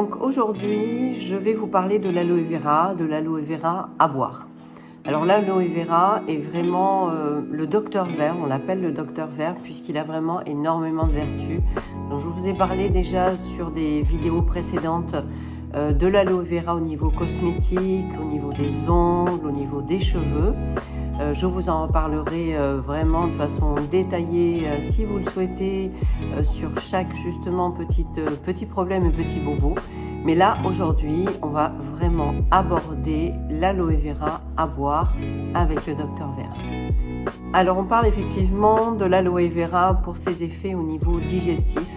Donc aujourd'hui, je vais vous parler de l'aloe vera à boire. Alors l'aloe vera est vraiment le docteur vert, on l'appelle le docteur vert puisqu'il a vraiment énormément de vertus. Donc je vous ai parlé déjà sur des vidéos précédentes de l'aloe vera au niveau cosmétique, au niveau des ongles, au niveau des cheveux. Je vous en reparlerai vraiment de façon détaillée si vous le souhaitez sur chaque justement petit problème et petit bobo. Mais là aujourd'hui on va vraiment aborder l'aloe vera à boire avec le docteur vert. Alors on parle effectivement de l'aloe vera pour ses effets au niveau digestif.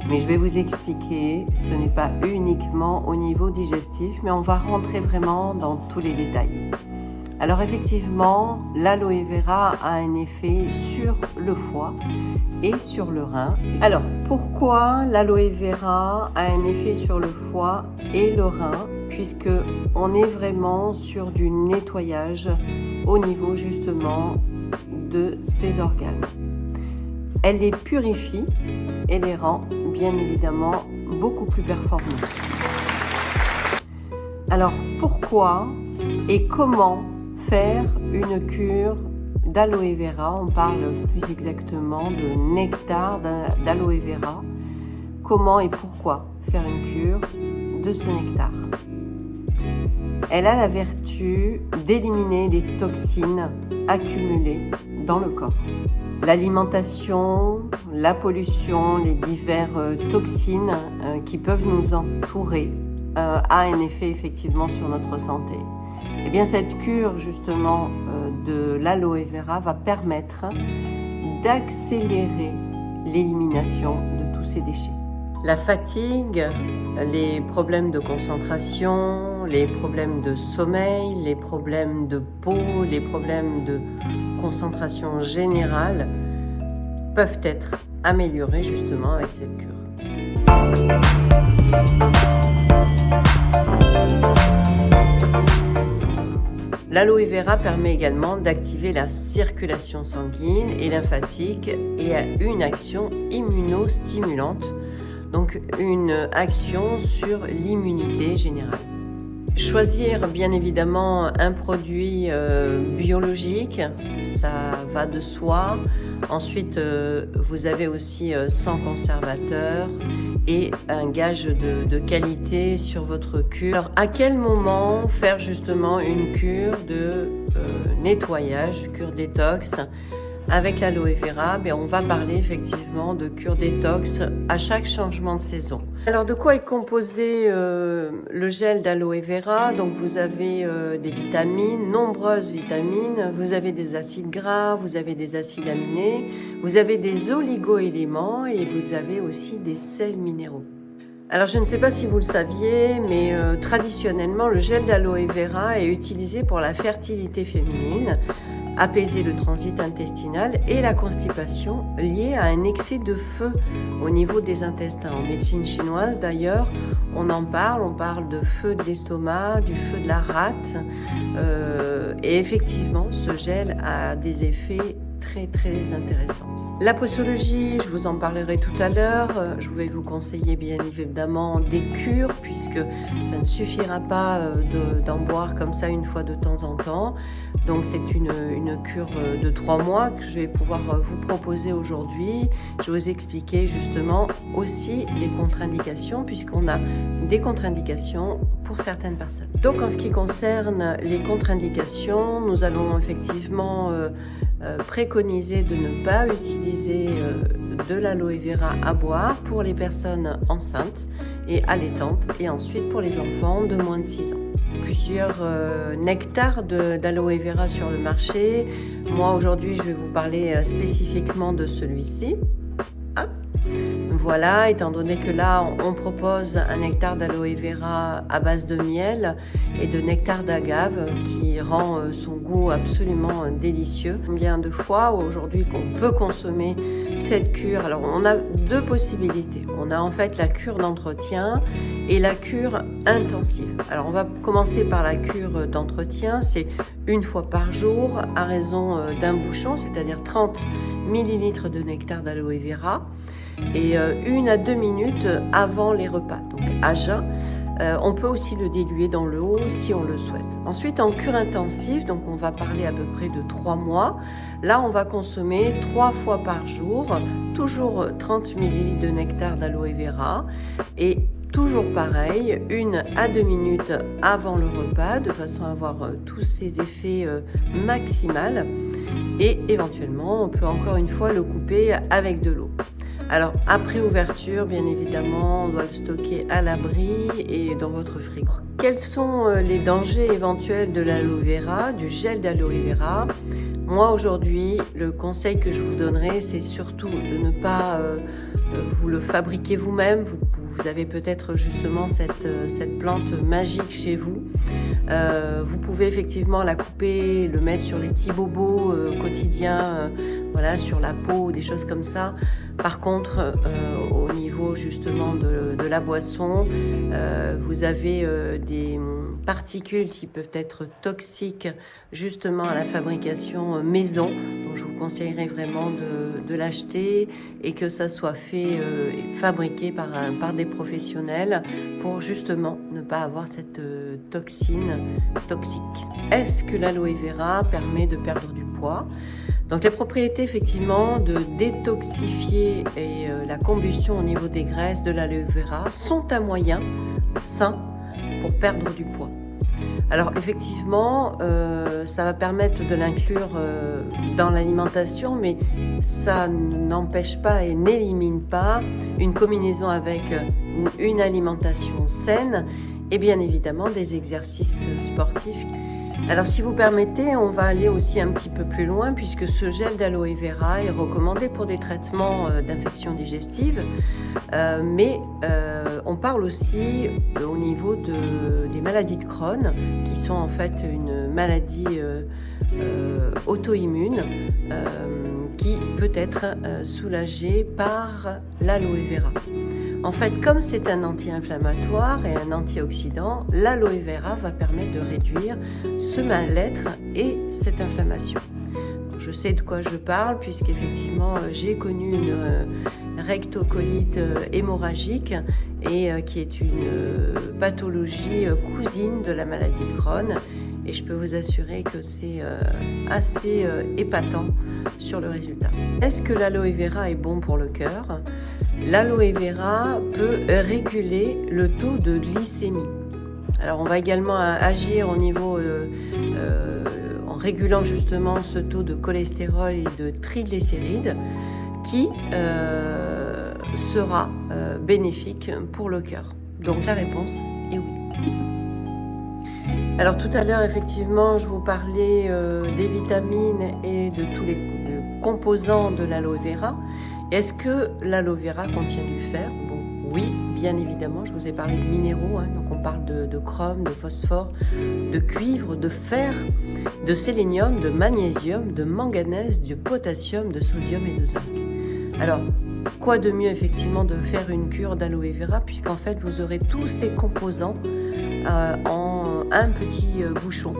Mais je vais vous expliquer, ce n'est pas uniquement au niveau digestif, mais on va rentrer vraiment dans tous les détails. Alors effectivement, l'aloe vera a un effet sur le foie et sur le rein. Alors pourquoi l'aloe vera a un effet sur le foie et le rein? Puisque on est vraiment sur du nettoyage au niveau justement de ces organes. Elle les purifie et les rend bien évidemment beaucoup plus performants. Alors pourquoi et comment faire une cure d'aloe vera? On parle plus exactement de nectar d'aloe vera. Comment et pourquoi faire une cure de ce nectar? Elle a la vertu d'éliminer les toxines accumulées dans le corps. L'alimentation, la pollution, les diverses toxines qui peuvent nous entourer a un effet effectivement sur notre santé. Et bien cette cure justement de l'aloe vera va permettre d'accélérer l'élimination de tous ces déchets. La fatigue, les problèmes de concentration, les problèmes de sommeil, les problèmes de peau, les problèmes de concentration générale peuvent être améliorés justement avec cette cure. L'aloe vera permet également d'activer la circulation sanguine et lymphatique et a une action immunostimulante, donc une action sur l'immunité générale. Choisir bien évidemment un produit biologique, ça va de soi. Ensuite, vous avez aussi sans conservateur et un gage de qualité sur votre cure. Alors, à quel moment faire justement une cure de nettoyage, cure détox avec l'aloe vera? On va parler effectivement de cure détox à chaque changement de saison. Alors de quoi est composé le gel d'aloe vera? Donc vous avez des vitamines, nombreuses vitamines, vous avez des acides gras, vous avez des acides aminés, vous avez des oligo-éléments et vous avez aussi des sels minéraux. Alors je ne sais pas si vous le saviez, mais traditionnellement le gel d'aloe vera est utilisé pour la fertilité féminine, apaiser le transit intestinal et la constipation liée à un excès de feu au niveau des intestins. En médecine chinoise d'ailleurs, on parle de feu de l'estomac, du feu de la rate et effectivement ce gel a des effets très intéressants. La posologie, je vous en parlerai tout à l'heure. Je vais vous conseiller bien évidemment des cures puisque ça ne suffira pas d'en boire comme ça une fois de temps en temps. Donc c'est une cure de 3 mois que je vais pouvoir vous proposer aujourd'hui. Je vais vous expliquer justement aussi les contre-indications puisqu'on a des contre-indications pour certaines personnes. Donc en ce qui concerne les contre-indications, nous allons effectivement préconiser de ne pas utiliser de l'aloe vera à boire pour les personnes enceintes et allaitantes et ensuite pour les enfants de moins de 6 ans. Plusieurs nectars d'aloe vera sur le marché. Moi aujourd'hui je vais vous parler spécifiquement de celui-ci. Voilà, étant donné que là on propose un nectar d'aloe vera à base de miel et de nectar d'agave qui rend son goût absolument délicieux. Combien de fois aujourd'hui qu'on peut consommer cette cure? Alors on a deux possibilités. On a en fait la cure d'entretien et la cure intensive. Alors on va commencer par la cure d'entretien, c'est une fois par jour à raison d'un bouchon, c'est-à-dire 30 ml de nectar d'aloe vera. Et 1 à 2 minutes avant les repas, donc à jeun. On peut aussi le diluer dans l'eau si on le souhaite. Ensuite, en cure intensive, donc on va parler à peu près de 3 mois. Là, on va consommer 3 fois par jour, toujours 30 ml de nectar d'aloe vera et toujours pareil, 1 à 2 minutes avant le repas, de façon à avoir tous ces effets maximales. Et éventuellement, on peut encore une fois le couper avec de l'eau. Alors, après ouverture, bien évidemment, on doit le stocker à l'abri et dans votre frigo. Quels sont les dangers éventuels de l'aloe vera, du gel d'aloe vera? Moi, aujourd'hui, le conseil que je vous donnerai, c'est surtout de ne pas vous le fabriquer vous-même. Vous avez peut-être justement cette plante magique chez vous. Vous pouvez effectivement la couper, le mettre sur les petits bobos quotidiens, voilà, sur la peau, des choses comme ça. Par contre, au niveau justement de la boisson, vous avez des particules qui peuvent être toxiques justement à la fabrication maison. Donc je vous conseillerais vraiment de l'acheter et que ça soit fait, fabriqué par des professionnels pour justement ne pas avoir cette toxine toxique. Est-ce que l'aloe vera permet de perdre du poids ? Donc les propriétés effectivement de détoxifier et la combustion au niveau des graisses de l'aloe vera sont un moyen sain pour perdre du poids. Alors effectivement, ça va permettre de l'inclure dans l'alimentation, mais ça n'empêche pas et n'élimine pas une combinaison avec une alimentation saine et bien évidemment des exercices sportifs. Alors si vous permettez, on va aller aussi un petit peu plus loin puisque ce gel d'aloe vera est recommandé pour des traitements d'infections digestives, mais on parle aussi au niveau des maladies de Crohn qui sont en fait une maladie auto-immune qui peut être soulagée par l'aloe vera. En fait, comme c'est un anti-inflammatoire et un antioxydant, l'aloe vera va permettre de réduire ce mal-être et cette inflammation. Je sais de quoi je parle puisqu'effectivement j'ai connu une rectocolite hémorragique et qui est une pathologie cousine de la maladie de Crohn. Et je peux vous assurer que c'est assez épatant sur le résultat. Est-ce que l'aloe vera est bon pour le cœur ? L'aloe vera peut réguler le taux de glycémie. Alors on va également agir au niveau en régulant justement ce taux de cholestérol et de triglycérides qui sera bénéfique pour le cœur. Donc la réponse est oui. Alors tout à l'heure effectivement je vous parlais des vitamines et de tous les composants de l'aloe vera. Est-ce que l'aloe vera contient du fer ? Bon, oui, bien évidemment, je vous ai parlé de minéraux, donc on parle de chrome, de phosphore, de cuivre, de fer, de sélénium, de magnésium, de manganèse, de potassium, de sodium et de zinc. Alors, quoi de mieux effectivement de faire une cure d'aloe vera puisqu'en fait vous aurez tous ces composants en un petit bouchon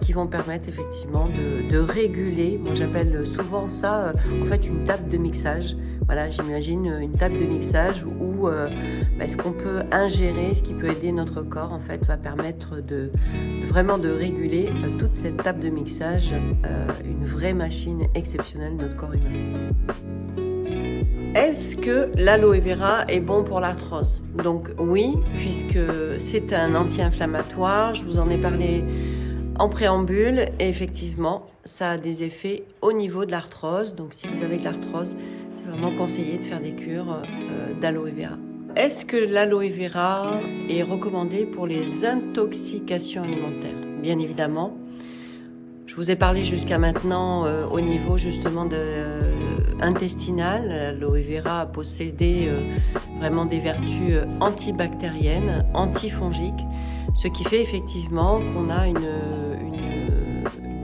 qui vont permettre effectivement de réguler. Moi j'appelle souvent ça en fait une table de mixage. Voilà, j'imagine une table de mixage où ce qu'on peut ingérer, ce qui peut aider notre corps en fait va permettre vraiment de réguler toute cette table de mixage, une vraie machine exceptionnelle de notre corps humain. Est-ce que l'aloe vera est bon pour l'arthrose ? Donc oui, puisque c'est un anti-inflammatoire, je vous en ai parlé en préambule, et effectivement, ça a des effets au niveau de l'arthrose. Donc si vous avez de l'arthrose, c'est vraiment conseillé de faire des cures d'aloe vera. Est-ce que l'aloe vera est recommandé pour les intoxications alimentaires ? Bien évidemment. Je vous ai parlé jusqu'à maintenant au niveau justement intestinal. L'aloe vera a possédé vraiment des vertus antibactériennes, antifongiques, ce qui fait effectivement qu'on a une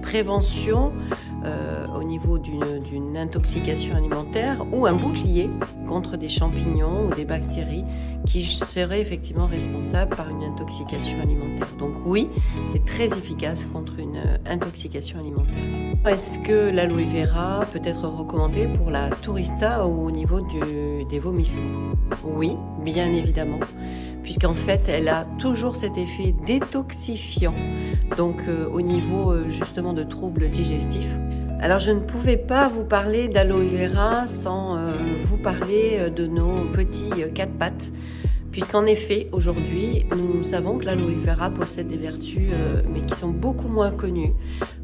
prévention au niveau d'une intoxication alimentaire ou un bouclier contre des champignons ou des bactéries qui serait effectivement responsable par une intoxication alimentaire. Donc oui, c'est très efficace contre une intoxication alimentaire. Est-ce que l'aloe vera peut être recommandé pour la tourista au niveau des vomissements? Oui, bien évidemment, puisqu'en fait elle a toujours cet effet détoxifiant, donc au niveau justement de troubles digestifs. Alors je ne pouvais pas vous parler d'aloe vera sans vous parler de nos petits quatre pattes, puisqu'en effet aujourd'hui nous savons que l'aloe vera possède des vertus mais qui sont beaucoup moins connues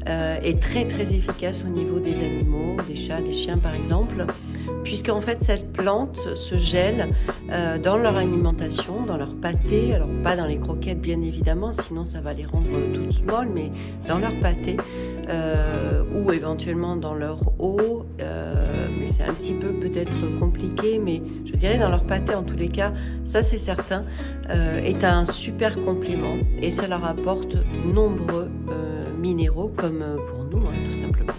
et très très efficaces au niveau des animaux, des chats, des chiens par exemple, puisqu'en fait cette plante se gèle dans leur alimentation, dans leur pâté, alors pas dans les croquettes bien évidemment, sinon ça va les rendre toutes molles, mais dans leur pâté ou éventuellement dans leur eau, mais c'est un petit peu peut-être compliqué, mais je dirais dans leur pâté en tous les cas, ça c'est certain, est un super complément et ça leur apporte nombreux minéraux comme pour nous tout simplement,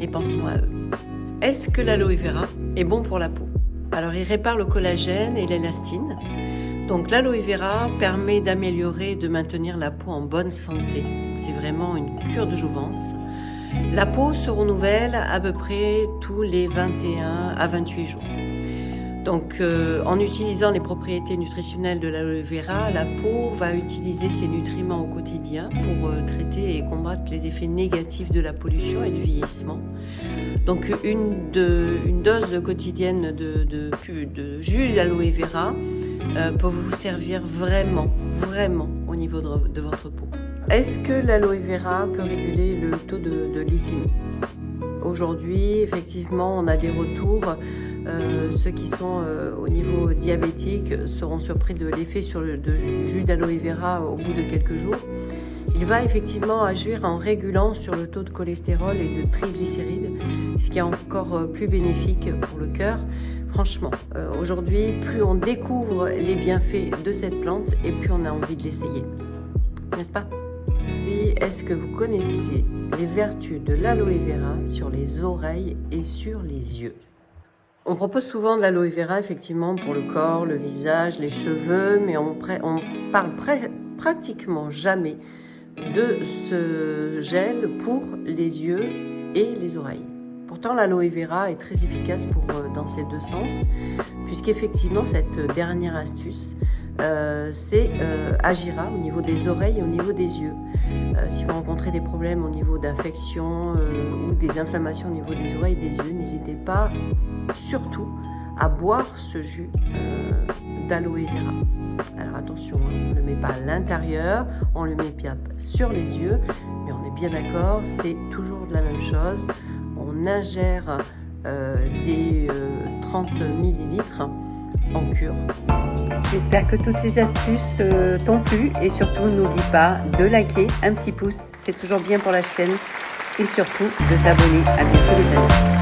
et pensons à eux. Est-ce que l'aloe vera est bon pour la peau? Alors il répare le collagène et l'élastine. Donc l'aloe vera permet d'améliorer et de maintenir la peau en bonne santé. C'est vraiment une cure de jouvence. La peau se renouvelle à peu près tous les 21 à 28 jours. Donc en utilisant les propriétés nutritionnelles de l'aloe vera, la peau va utiliser ces nutriments au quotidien pour traiter et combattre les effets négatifs de la pollution et du vieillissement. Donc une dose quotidienne de jus d'aloe vera peut vous servir vraiment au niveau de votre peau. Est-ce que l'aloe vera peut réguler le taux de glycémie? Aujourd'hui, effectivement, on a des retours. Ceux qui sont au niveau diabétique seront surpris de l'effet sur le jus d'aloe vera au bout de quelques jours. Il va effectivement agir en régulant sur le taux de cholestérol et de triglycérides, ce qui est encore plus bénéfique pour le cœur. Franchement, aujourd'hui, plus on découvre les bienfaits de cette plante et plus on a envie de l'essayer. N'est-ce pas? Puis, est-ce que vous connaissez les vertus de l'aloe vera sur les oreilles et sur les yeux? On propose souvent de l'aloe vera effectivement pour le corps, le visage, les cheveux, mais on parle pratiquement jamais de ce gel pour les yeux et les oreilles. Pourtant l'aloe vera est très efficace dans ces deux sens, puisqu'effectivement cette dernière astuce agira au niveau des oreilles et au niveau des yeux. Si vous rencontrez des problèmes au niveau d'infection ou des inflammations au niveau des oreilles et des yeux, n'hésitez pas surtout à boire ce jus d'aloe vera. Alors attention, on ne le met pas à l'intérieur, on le met bien sur les yeux, mais on est bien d'accord, c'est toujours de la même chose. On ingère des 30 ml en cure. J'espère que toutes ces astuces t'ont plu et surtout n'oublie pas de liker, un petit pouce, c'est toujours bien pour la chaîne et surtout de t'abonner. À bientôt les amis.